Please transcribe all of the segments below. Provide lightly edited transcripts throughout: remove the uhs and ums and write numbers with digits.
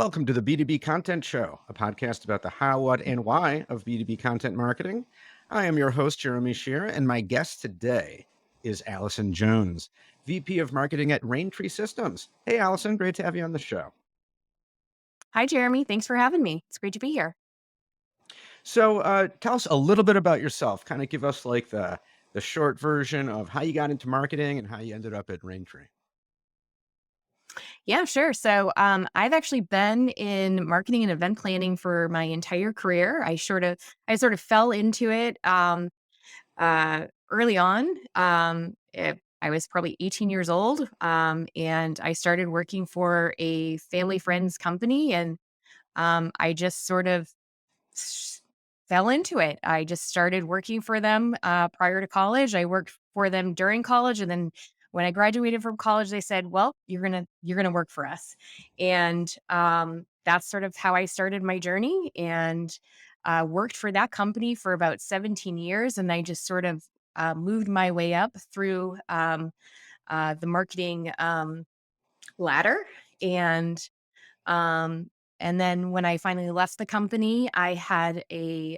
Welcome to the B2B Content Show, a podcast about the how, what, and why of B2B content marketing. I am your host, Jeremy Shear, and my guest today is Allison Jones, VP of Marketing at Raintree Systems. Hey, Allison, great to have you on the show. Hi, Jeremy. Thanks for having me. It's great to be here. So, tell us a little bit about yourself. Kind of give us like the short version of how you got into marketing and how you ended up at Raintree. Yeah, sure. I've actually been in marketing and event planning for my entire career. I sort of fell into it early on. I was probably 18 years old, and I started working for a family friend's company, and I just sort of s- fell into it. I just started working for them prior to college. I worked for them during college, and then when I graduated from college, they said, "Well, you're gonna work for us," and that's sort of how I started my journey. And worked for that company for about 17 years, and I just sort of moved my way up through the marketing ladder and um, and then when I finally left the company, I had a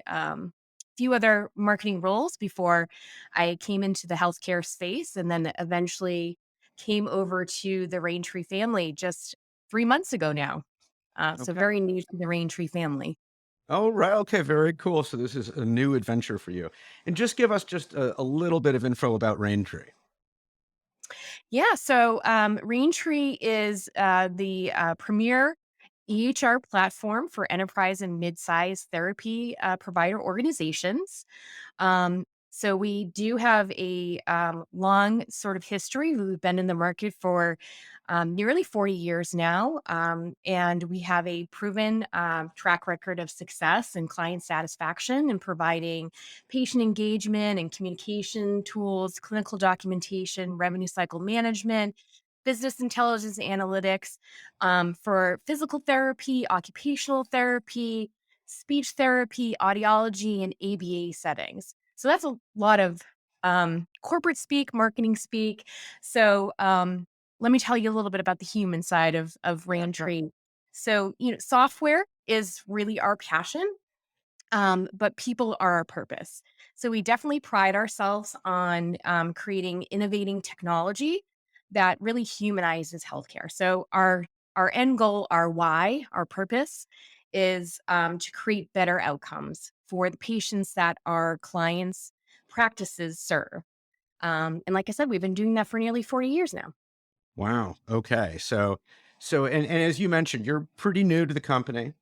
few other marketing roles before I came into the healthcare space, and then eventually came over to the Raintree family just 3 months ago now. So Okay. very new to the Raintree family. Oh, right. Okay. Very cool. So this is a new adventure for you. And just give us just a little bit of info about Raintree. Raintree is the premier EHR platform for enterprise and mid-sized therapy provider organizations. So we do have a long sort of history. We've been in the market for nearly 40 years now, and we have a proven track record of success and client satisfaction in providing patient engagement and communication tools, clinical documentation, revenue cycle management, business intelligence analytics for physical therapy, occupational therapy, speech therapy, audiology, and ABA settings. So that's a lot of corporate speak, marketing speak. So let me tell you a little bit about the human side of Yeah, sure. Raintree. Software is really our passion, but people are our purpose. So we definitely pride ourselves on creating innovating technology that really humanizes healthcare. So our end goal, our why, our purpose is to create better outcomes for the patients that our clients' practices serve. And like I said, we've been doing that for nearly 40 years now. Wow. Okay. And as you mentioned, you're pretty new to the company.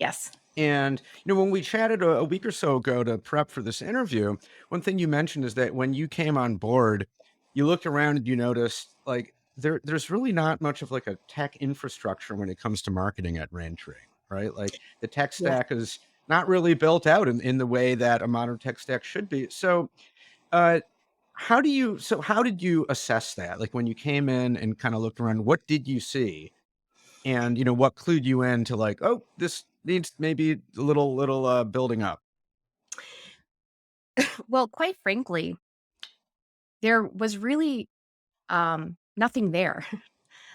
Yes. And when we chatted a week or so ago to prep for this interview, one thing you mentioned is that when you came on board, you looked around and you noticed like there's really not much of like a tech infrastructure when it comes to marketing at Raintree, right? Like the tech Yes. stack is not really built out in the way that a modern tech stack should be. So uh how did you assess that? Like when you came in and kind of looked around, what did you see? And what clued you in to like, oh, this needs maybe a little building up. Well, quite frankly, there was really nothing there.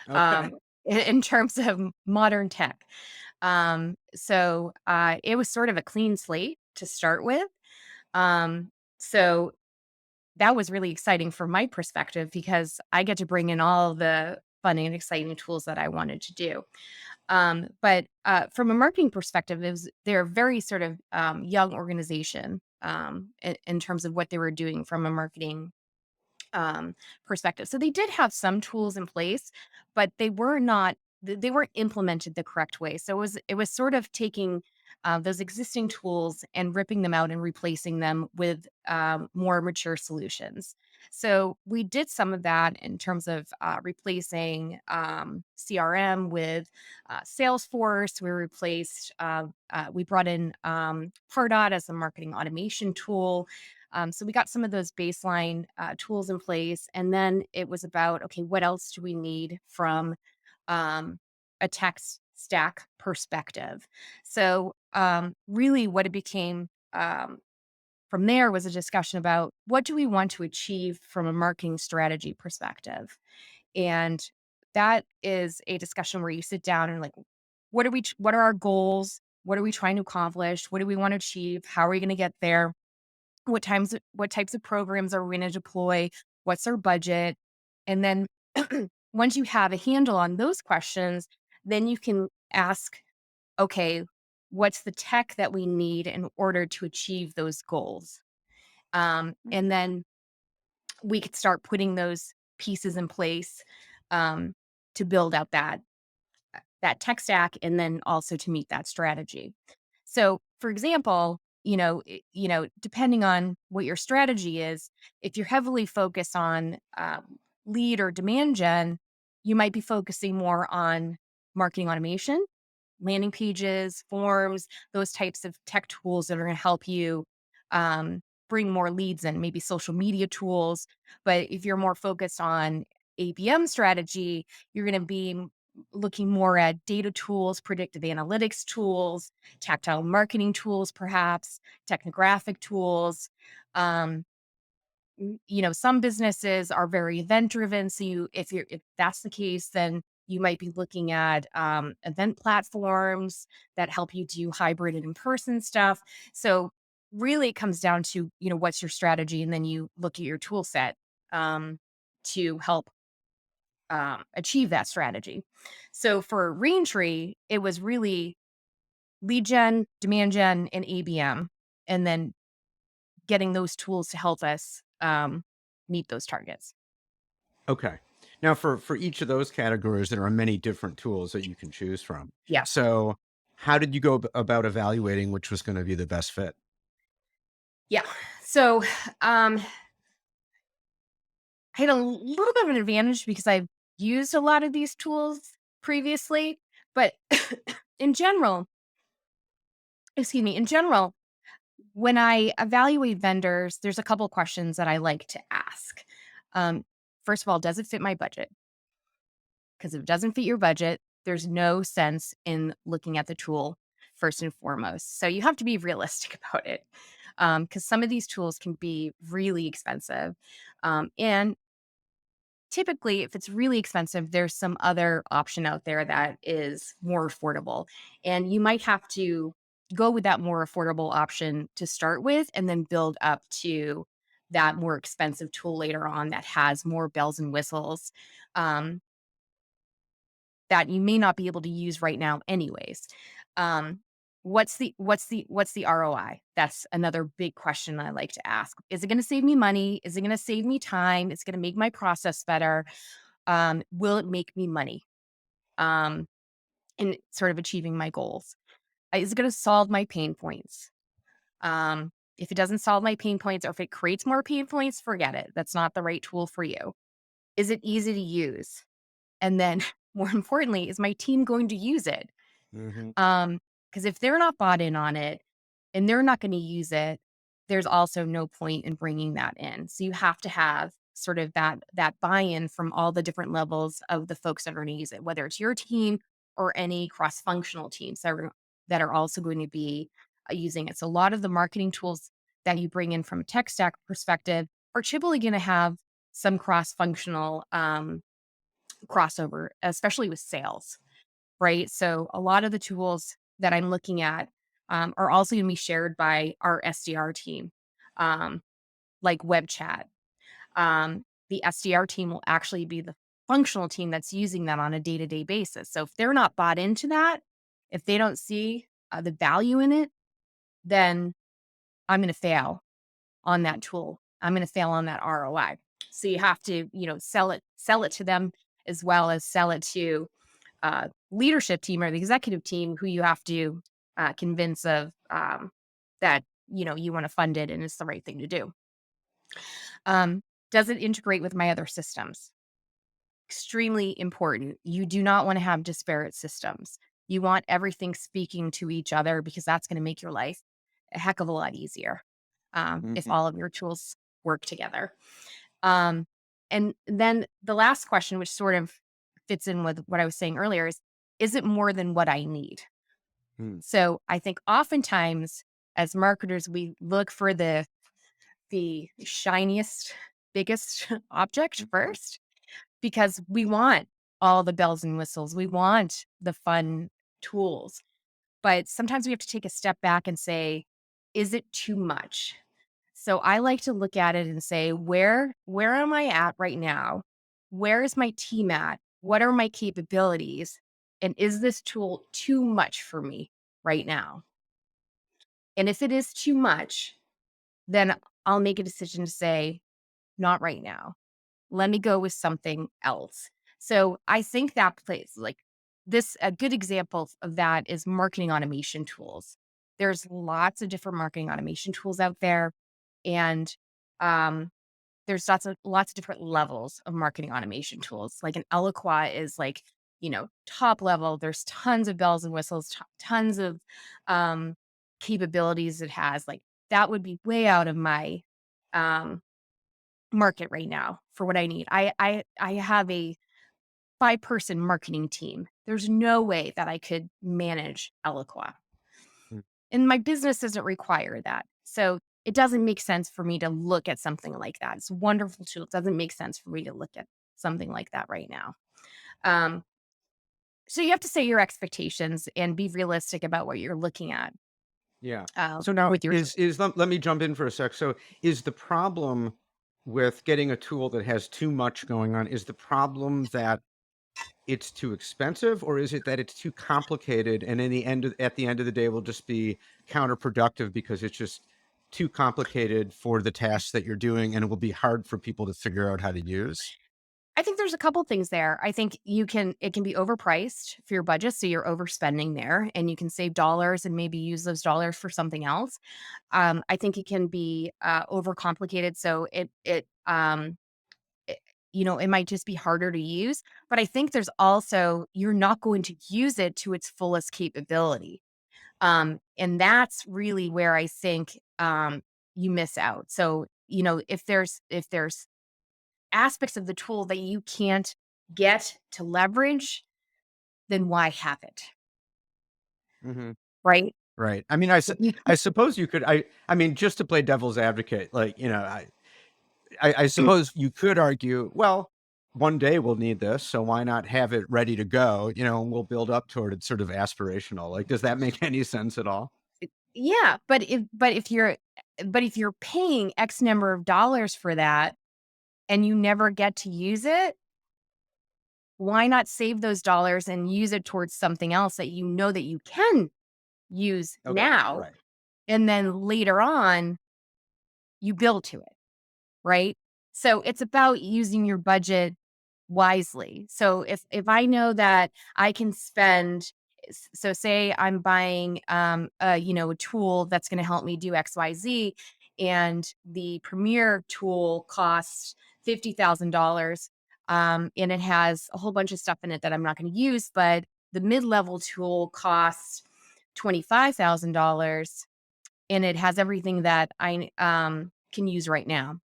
Okay. um, in terms of modern tech. It was sort of a clean slate to start with. Um, so that was really exciting from my perspective because I get to bring in all the fun and exciting tools that I wanted to do. But from a marketing perspective, they're a very sort of young organization in terms of what they were doing from a marketing perspective. So they did have some tools in place, but they weren't implemented the correct way. So it was sort of taking those existing tools and ripping them out and replacing them with more mature solutions. So we did some of that in terms of replacing CRM with Salesforce. We brought in Pardot as a marketing automation tool. So we got some of those baseline tools in place, and then it was about okay, what else do we need from a tech stack perspective? Really, what it became from there was a discussion about what do we want to achieve from a marketing strategy perspective, and that is a discussion where you sit down and like what are our goals? What are we trying to accomplish? What do we want to achieve? How are we going to get there? What types of programs are we going to deploy? What's our budget? And then once you have a handle on those questions, then you can ask, okay, what's the tech that we need in order to achieve those goals? And then we could start putting those pieces in place um, to build out that tech stack and then also to meet that strategy. So, for example, depending on what your strategy is, if you're heavily focused on lead or demand gen, you might be focusing more on marketing automation, landing pages, forms, those types of tech tools that are going to help you um, bring more leads in, maybe social media tools. But if you're more focused on ABM strategy, you're going to be looking more at data tools, predictive analytics tools, tactile marketing tools, perhaps technographic tools. Um, some businesses are very event driven. So if that's the case, then you might be looking at event platforms that help you do hybrid and in-person stuff. So really it comes down to, what's your strategy? And then you look at your tool set to help achieve that strategy. So for Raintree, it was really lead gen, demand gen, and ABM, and then getting those tools to help us meet those targets. Okay. Now for each of those categories, there are many different tools that you can choose from. Yes. So, how did you go about evaluating which was gonna be the best fit? Yeah. So um, I had a little bit of an advantage because I've used a lot of these tools previously, but in general, in general, when I evaluate vendors, there's a couple questions that I like to ask. Um, First of all, does it fit my budget? Because if it doesn't fit your budget, there's no sense in looking at the tool first and foremost. So you have to be realistic about it because some of these tools can be really expensive. And typically, if it's really expensive, there's some other option out there that is more affordable. And you might have to go with that more affordable option to start with and then build up to that more expensive tool later on that has more bells and whistles. Um, that you may not be able to use right now anyways. Um, what's the ROI? That's another big question I like to ask. Is it going to save me money? Is it going to save me time? It's going to make my process better. Will it make me money? Um, in sort of achieving my goals. Is it going to solve my pain points? If it doesn't solve my pain points or if it creates more pain points, forget it. That's not the right tool for you. Is it easy to use? And then more importantly, is my team going to use it? Mhm. Because if they're not bought in on it and they're not gonna use it, there's also no point in bringing that in. So you have to have sort of that buy-in from all the different levels of the folks that are gonna use it, whether it's your team or any cross-functional teams that are also going to be, using it. So a lot of the marketing tools that you bring in from a tech stack perspective are typically gonna have some cross-functional, crossover, especially with sales. Right? So a lot of the tools that I'm looking at are also going to be shared by our SDR team, um, like web chat. The SDR team will actually be the functional team that's using them on a day to day basis. So if they're not bought into that, if they don't see the value in it, then I'm going to fail on that tool. I'm going to fail on that ROI. So you have to, sell it to them as well as sell it to leadership team or the executive team who you have to convince of that you want to fund it and it's the right thing to do. Um, does it integrate with my other systems? Extremely important. You do not want to have disparate systems. You want everything speaking to each other because that's going to make your life a heck of a lot easier if Mhm. all of your tools work together. Um, and then the last question, which sort of fits in with what I was saying earlier, is it more than what I need? Mm. So I think oftentimes as marketers, we look for the shiniest, biggest object Mhm. first because we want all the bells and whistles. We want the fun tools. But sometimes we have to take a step back and say, is it too much? So I like to look at it and say, where am I at right now? Where is my team at? What are my capabilities? And is this tool too much for me right now? And if it is too much, then I'll make a decision to say, not right now. Let me go with something else. So I think that plays like this, a good example of that is marketing automation tools. There's lots of different marketing automation tools out there. And um, there's lots of different levels of marketing automation tools. Like an Eloqua is like, top level. There's tons of bells and whistles, tons of um, capabilities it has. Like that would be way out of my um, market right now for what I need. I have a 5-person marketing team. There's no way that I could manage Eloqua. Mm. And my business doesn't require that. So it doesn't make sense for me to look at something like that. It's a wonderful tool. It doesn't make sense for me to look at something like that right now. Um, so you have to say your expectations and be realistic about what you're looking at Yeah. So now with your tool. let me jump in for a sec. So is the problem with getting a tool that has too much going on, is the problem that it's too expensive, or is it that it's too complicated and at the end of the day will just be counterproductive because it's just too complicated for the tasks that you're doing and it will be hard for people to figure out how to use? I think there's a couple things there. I think it can be overpriced for your budget, so you're overspending there, and you can save dollars and maybe use those dollars for something else. I think it can be overcomplicated, so it, it might just be harder to use. But I think there's also you're not going to use it to its fullest capability, and that's really where I think you miss out. So if there's aspects of the tool that you can't get to leverage, then why have it? Hmm. Right? Right. I mean, You I suppose you could, I mean, just to play devil's advocate, like, I suppose you could argue, well, one day we'll need this, so why not have it ready to go, and we'll build up toward it, sort of aspirational. Like, does that make any sense at all? yeah, but if you're paying X number of dollars for that and you never get to use it, why not save those dollars and use it towards something else that you know that you can use Okay. now, Right. and then later on you build to it, right? So it's about using your budget wisely. So if I know that I can spend so say I'm buying a tool that's going to help me do XYZ, and the premier tool costs $50,000, and it has a whole bunch of stuff in it that I'm not going to use, but the mid-level tool costs $25,000, and it has everything that I can use right now.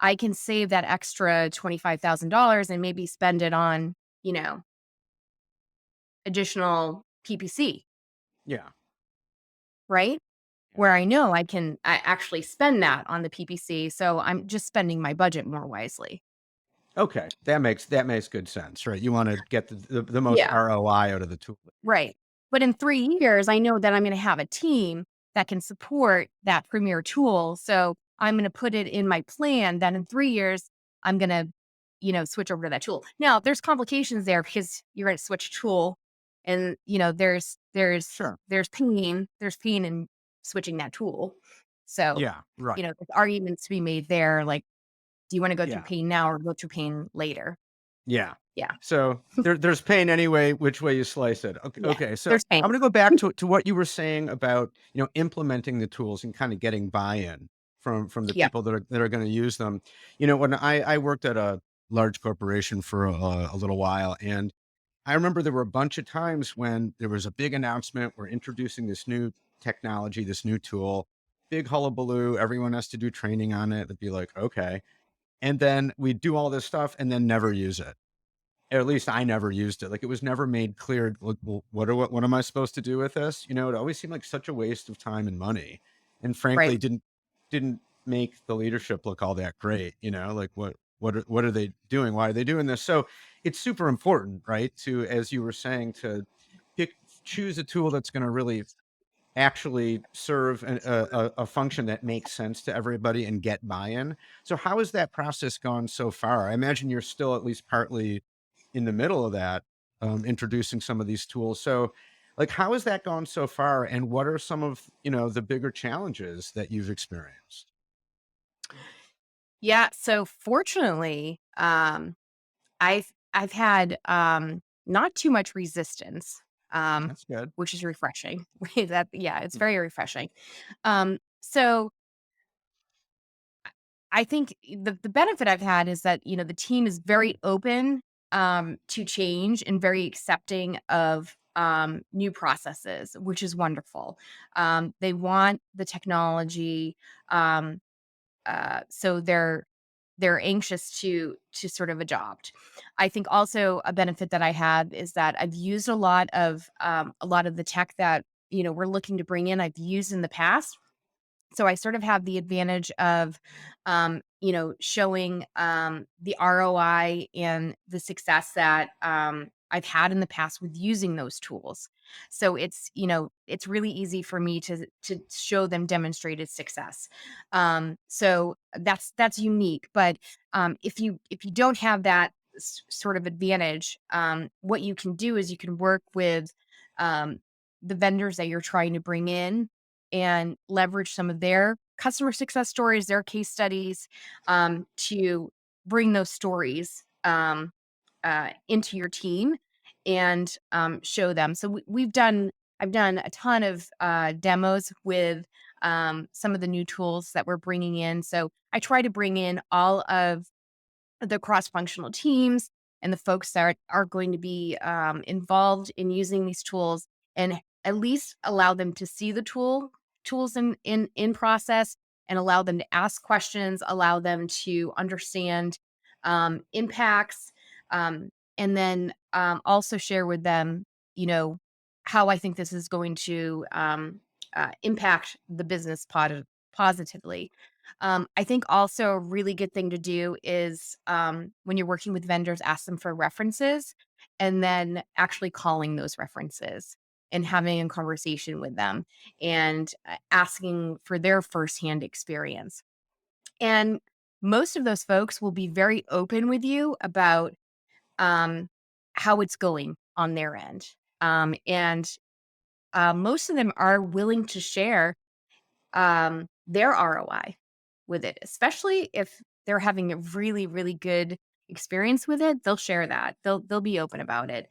I can save that extra $25,000 and maybe spend it on, you know, additional PPC, Yeah. right? Yeah. Where I actually spend that on the PPC. So I'm just spending my budget more wisely. Okay. That makes good sense, right? You want to get the most Yeah. ROI out of the tool. Right. But in 3 years, I know that I'm gonna have a team that can support that premier tool, so I'm gonna put it in my plan that in 3 years, I'm gonna, switch over to that tool. Now, there's complications there because you're gonna switch a tool and, Sure. there's pain in switching that tool. So, Yeah. Right. there's arguments to be made there, like, do you wanna go through Yeah. pain now or go through pain later? Yeah. Yeah. So there's pain anyway, which way you slice it. Okay. Yeah. Okay. So There's pain. I'm going to go back to what you were saying about, implementing the tools and kind of getting buy-in from the Yeah. people that are going to use them. When I worked at a large corporation for a little while, and I remember there were a bunch of times when there was a big announcement, we're introducing this new technology, this new tool, big hullabaloo, everyone has to do training on it. It'd be like, okay. And then we do all this stuff and then never use it, or at least I never used it. Like, it was never made clear, like, well, what am I supposed to do with this? It always seemed like such a waste of time and money. And Right. frankly, didn't make the leadership look all that great, like what are they doing? Why are they doing this? So it's super important, right? To, as you were saying, to pick choose a tool that's going to really actually serve a function that makes sense to everybody and get buy-in. So how has that process gone so far? I imagine you're still at least partly in the middle of that, introducing some of these tools. So, like, how has that gone so far, and what are some of the bigger challenges that you've experienced? Yeah, so fortunately, I've had, not too much resistance, That's good. which is refreshing. That yeah, it's very refreshing. So I think the benefit I've had is that, the team is very open, to change and very accepting of, new processes, which is wonderful. They want the technology, um, so they're anxious to sort of adopt. I think also a benefit that I have is that I've used a lot of the tech that we're looking to bring in. I've used in the past, so I sort of have the advantage of, showing the ROI and the success that I've had in the past with using those tools. So it's really easy for me to show them demonstrated success. So that's unique. But if you don't have that sort of advantage, what you can do is you can work with um, the vendors that you're trying to bring in and leverage some of their customer success stories, their case studies, to bring those stories into your team and show them. So I've done a ton of demos with some of the new tools that we're bringing in. So I try to bring in all of the cross-functional teams and the folks that are going to be involved in using these tools, and at least allow them to see the tools in process, and allow them to ask questions, allow them to understand impacts, and then also share with them, you know, how I think this is going to impact the business positively. I think also a really good thing to do is, when you're working with vendors, ask them for references, and then actually calling those references and having a conversation with them, and asking for their firsthand experience. And most of those folks will be very open with you about um, how it's going on their end. And most of them are willing to share their ROI with it, especially if they're having a really, really good experience with it. They'll share that. They'll be open about it.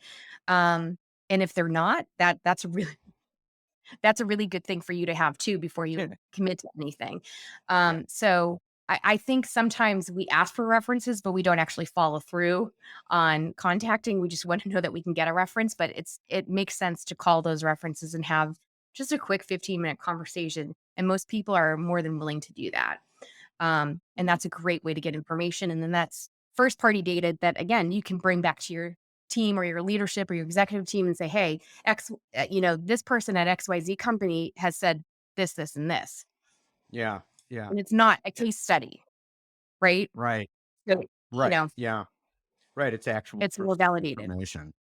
Um, and if they're not, that's a really good thing for you to have too before you Yeah. commit to anything. So I think sometimes we ask for references, but we don't actually follow through on contacting. We just want to know that we can get a reference, but it makes sense to call those references and have just a quick 15-minute conversation. And most people are more than willing to do that. And that's a great way to get information. And then that's first party data that, again, you can bring back to your team or your leadership or your executive team and say, hey, this person at XYZ company has said this, and this. Yeah. Yeah. And it's not a case study, right? Right. So, you Right. know, Yeah. Right. It's actual it's more validated. information.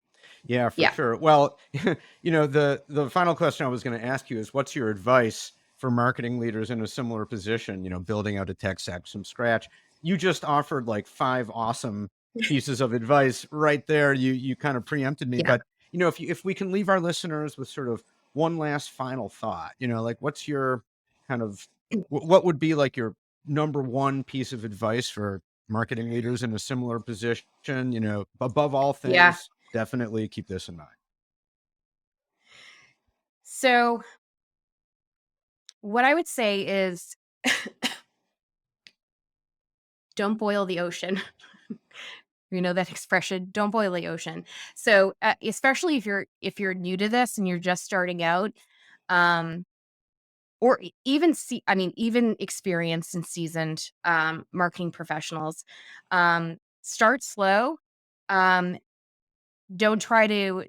Yeah, for Yeah. sure. Well, the final question I was going to ask you is, what's your advice for marketing leaders in a similar position, building out a tech stack from scratch? You just offered like five awesome pieces of advice right there. You kind of preempted me, Yeah. but if we can leave our listeners with sort of one last final thought, like what's your kind of what would be like your number one piece of advice for marketing leaders in a similar position, above all Yeah. things, definitely keep this in mind. So, what I would say is don't boil the ocean. You know that expression, don't boil the ocean. So, especially if you're new to this and you're just starting out, um, or even experienced and seasoned marketing professionals, start slow. Um, don't try to,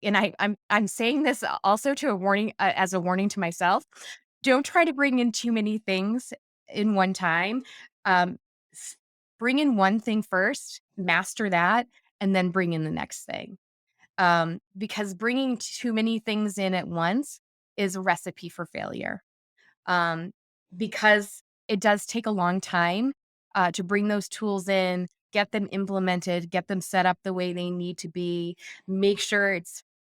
and I'm saying this also to a warning, as a warning to myself. Don't try to bring in too many things in one time. Um, bring in one thing first, master that, and then bring in the next thing. because bringing too many things in at once is a recipe for failure. Um, because it does take a long time to bring those tools in, get them implemented, get them set up the way they need to be, make sure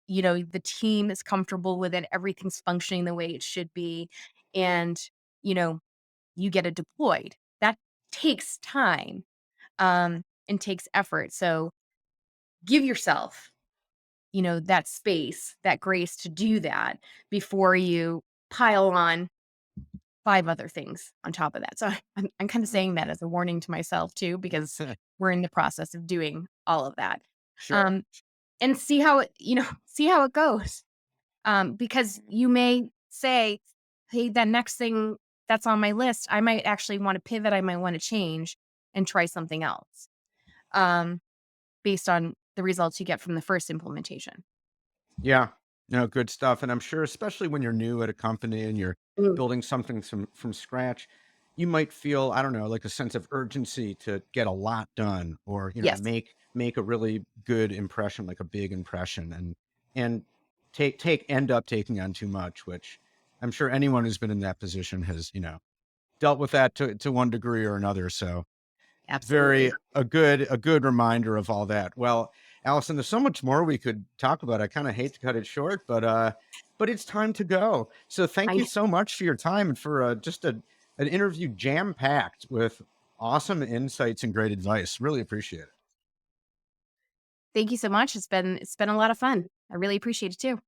the team is comfortable with it, everything's functioning the way it should be, and, you know, you get it deployed. That takes time and takes effort. So give yourself, that space, that grace to do that before you pile on 5 other things on top of that. So I'm kinda saying that as a warning to myself too, because we're in the process of doing all of that. Sure. Um, and see how it see how it goes. Because you may say, "Hey, that next thing that's on my list, I might actually wanna pivot, I might wanna change and try something else." Um, based on the results you get from the first implementation. Yeah. No, good stuff. And I'm sure, especially when you're new at a company and you're Mm, building something from scratch, you might feel, I don't know, like a sense of urgency to get a lot done or, yes. make a really good impression, like a big impression and take end up taking on too much, which I'm sure anyone who's been in that position has, dealt with that to one degree or another. So very Absolutely. a good reminder of all that. Well, Allison, there's so much more we could talk about. I kind of hate to cut it short, but it's time to go. So thank you I so much for your time and for just an interview jam packed with awesome insights and great advice. Really appreciate it. Thank you so much. It's been a lot of fun. I really appreciate it too.